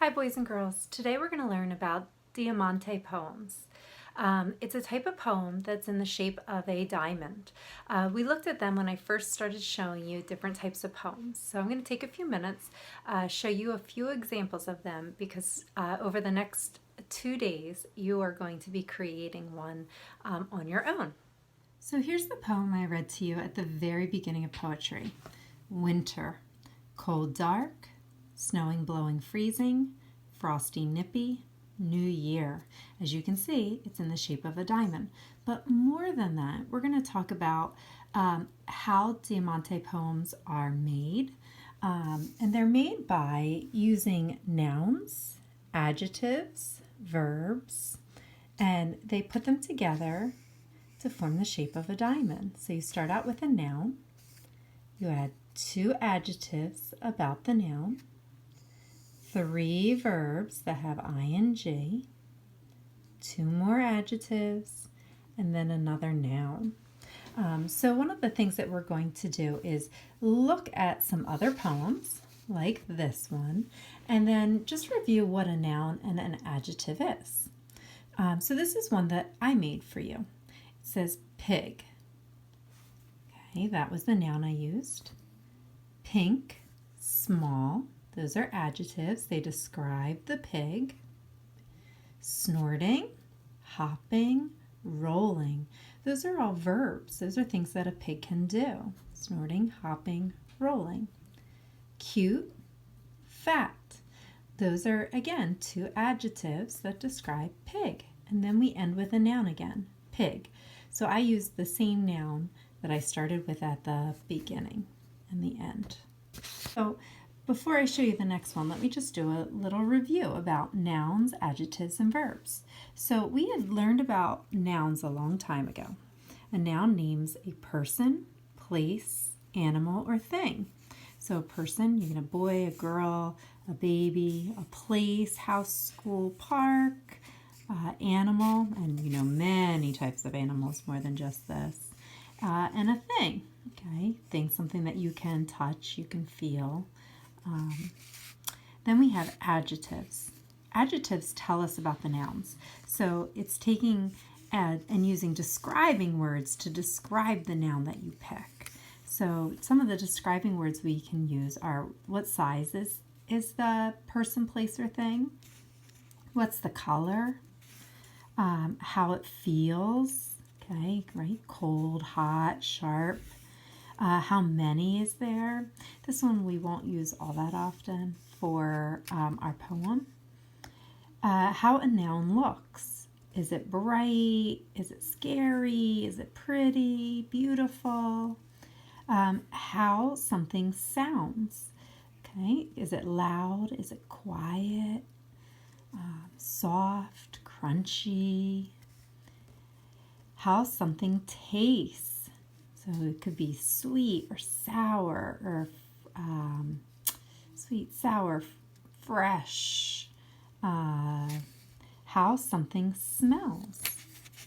Hi boys and girls. Today we're going to learn about Diamanté poems. It's a type of poem that's in the shape of a diamond. We looked at them when I first started showing you different types of poems. So I'm going to take a few minutes, show you a few examples of them because over the next 2 days you are going to be creating one on your own. So here's the poem I read to you at the very beginning of poetry. Winter, cold dark, snowing, blowing, freezing, frosty, nippy, new year. As you can see, it's in the shape of a diamond. But more than that, we're going to talk about how Diamanté poems are made. And they're made by using nouns, adjectives, verbs, and they put them together to form the shape of a diamond. So you start out with a noun, you add 2 adjectives about the noun, 3 verbs that have ing, 2 more adjectives, and then another noun. So one of the things that we're going to do is look at some other poems, like this one, and then just review what a noun and an adjective is. So this is one that I made for you. It says pig. Okay, that was the noun I used. Pink, small, those are adjectives. They describe the pig. Snorting, hopping, rolling. Those are all verbs. Those are things that a pig can do. Snorting, hopping, rolling. Cute, fat. Those are, again, 2 adjectives that describe pig. And then we end with a noun again, pig. So I used the same noun that I started with at the beginning and the end. So before I show you the next one, let me just do a little review about nouns, adjectives, and verbs. So we had learned about nouns a long time ago. A noun names a person, place, animal, or thing. So a person, you get a boy, a girl, a baby, a place, house, school, park, animal, and you know many types of animals, more than just this, and a thing. Okay, thing, something that you can touch, you can feel. Then we have adjectives. Adjectives tell us about the nouns. So it's taking and using describing words to describe the noun that you pick. So some of the describing words we can use are what size is the person, place, or thing? What's the color? How it feels. Okay, right? Cold, hot, sharp. How many is there? This one we won't use all that often for our poem. How a noun looks. Is it bright? Is it scary? Is it pretty? Beautiful? How something sounds. Okay, is it loud? Is it quiet? Soft? Crunchy? How something tastes. So it could be sweet or sour or sweet, sour, fresh. How something smells.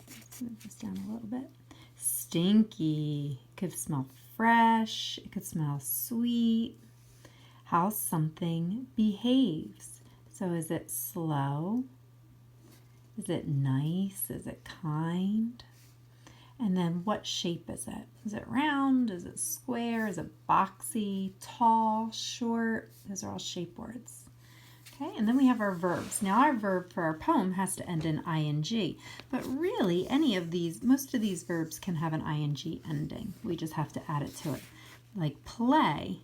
Let's move this down a little bit. Stinky. It could smell fresh. It could smell sweet. How something behaves. So is it slow? Is it nice? Is it kind? And then what shape is it? Is it round? Is it square? Is it boxy? Tall? Short? Those are all shape words. Okay, and then we have our verbs. Now our verb for our poem has to end in ing, but really any of these, most of these verbs can have an ing ending. We just have to add it to it. Like play,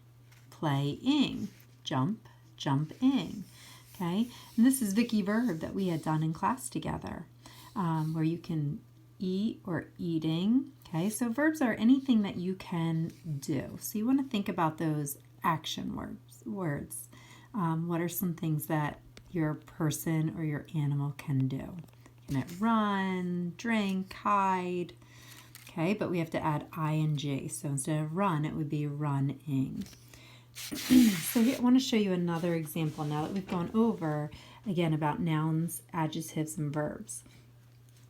playing, jump, jumping. Okay, and this is Vicky verb that we had done in class together, where you can eat or eating. Okay, so verbs are anything that you can do. So you want to think about those action words. What are some things that your person or your animal can do? Can it run, drink, hide? Okay, but we have to add ing. So instead of run, it would be running. So here, I want to show you another example now that we've gone over, again, about nouns, adjectives, and verbs.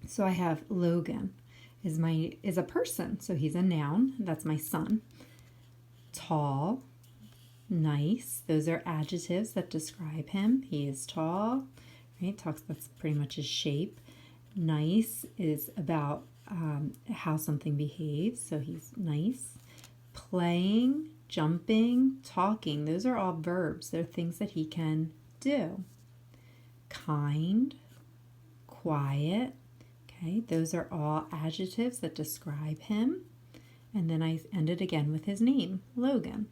So I have Logan is a person, so he's a noun. That's my son. Tall, nice. Those are adjectives that describe him. He is tall, right? That's pretty much his shape. Nice is about how something behaves, so he's nice. Playing, jumping, talking, those are all verbs. They're things that he can do. Kind, quiet, okay, those are all adjectives that describe him. And then I ended again with his name, Logan.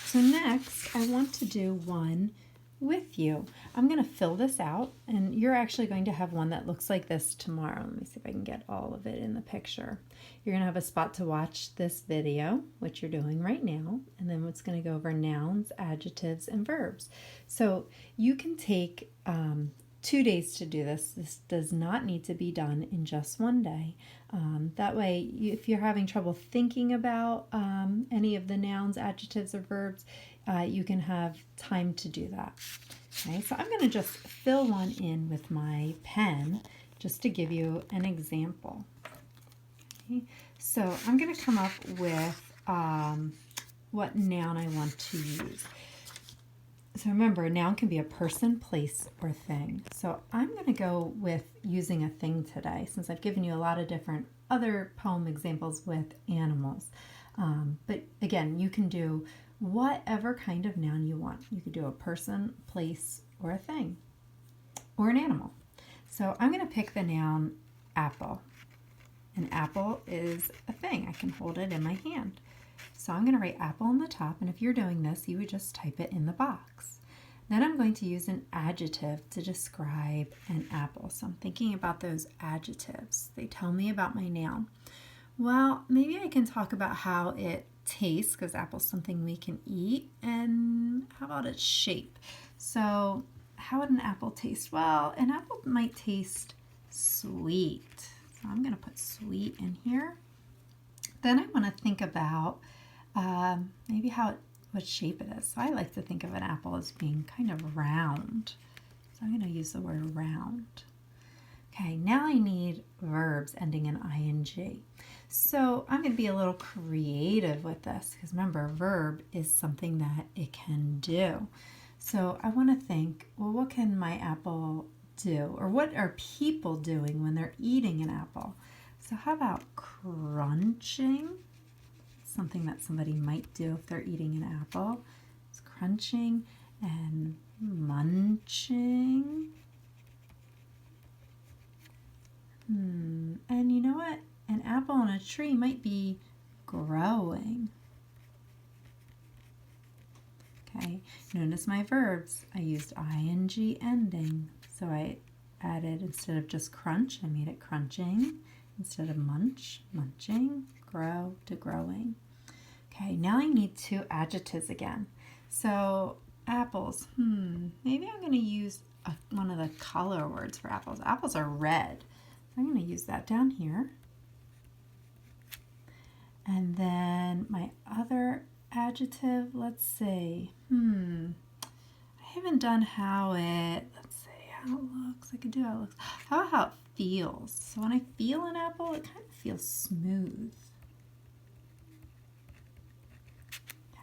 So next, I want to do one with you. I'm going to fill this out, and you're actually going to have one that looks like this tomorrow. Let me see if I can get all of it in the picture. You're going to have a spot to watch this video, which you're doing right now, and then it's going to go over nouns, adjectives, and verbs. So you can take 2 days to do this. This does not need to be done in just one day. That way, if you're having trouble thinking about any of the nouns, adjectives, or verbs, you can have time to do that. Okay, so I'm going to just fill one in with my pen just to give you an example. Okay, so I'm going to come up with what noun I want to use. So remember, a noun can be a person, place, or thing. So I'm going to go with using a thing today, since I've given you a lot of different other poem examples with animals. But again, you can do whatever kind of noun you want. You could do a person, place, or a thing, or an animal. So I'm going to pick the noun apple. An apple is a thing. I can hold it in my hand. So I'm going to write apple on the top, and if you're doing this, you would just type it in the box. Then I'm going to use an adjective to describe an apple. So I'm thinking about those adjectives. They tell me about my noun. Well, maybe I can talk about how it tastes, because apple's something we can eat, and how about its shape? So how would an apple taste? Well, an apple might taste sweet. So I'm going to put sweet in here. Then I want to think about maybe what shape it is. So I like to think of an apple as being kind of round. So I'm going to use the word round. Okay, now I need verbs ending in ing. So I'm going to be a little creative with this, because remember, a verb is something that it can do. So I want to think, well, what can my apple do? Or what are people doing when they're eating an apple? So how about crunching? Something that somebody might do if they're eating an apple. It's crunching and munching. And you know what? An apple on a tree might be growing. Okay, notice my verbs. I used ing ending. So I added, instead of just crunch, I made it crunching. Instead of munch, munching, grow to growing. Okay, now I need 2 adjectives again. So apples, maybe I'm going to use one of the color words for apples. Apples are red. I'm going to use that down here. And then my other adjective, let's see, I haven't done let's see how it looks. I could do how it looks. How about how it feels? So when I feel an apple, it kind of feels smooth.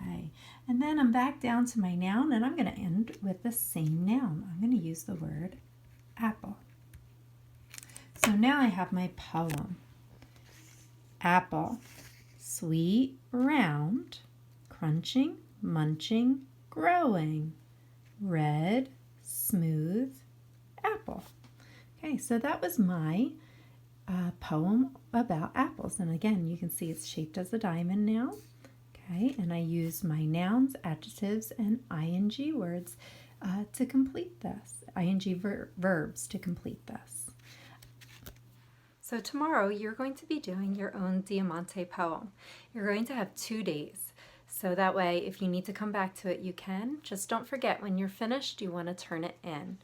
Okay, and then I'm back down to my noun, and I'm going to end with the same noun. I'm going to use the word apple. So now I have my poem. Apple, sweet, round, crunching, munching, growing, red, smooth, apple. Okay, so that was my poem about apples. And again, you can see it's shaped as a diamond now. Okay, and I use my nouns, adjectives, and ing words to complete this, verbs to complete this. So tomorrow you're going to be doing your own Diamanté poem. You're going to have 2 days. So that way, if you need to come back to it, you can. Just don't forget, when you're finished, you want to turn it in.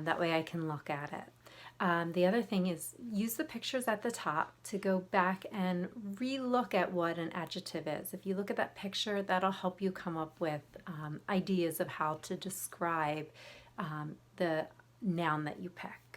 That way I can look at it. The other thing is, use the pictures at the top to go back and re-look at what an adjective is. If you look at that picture, that'll help you come up with ideas of how to describe the noun that you pick.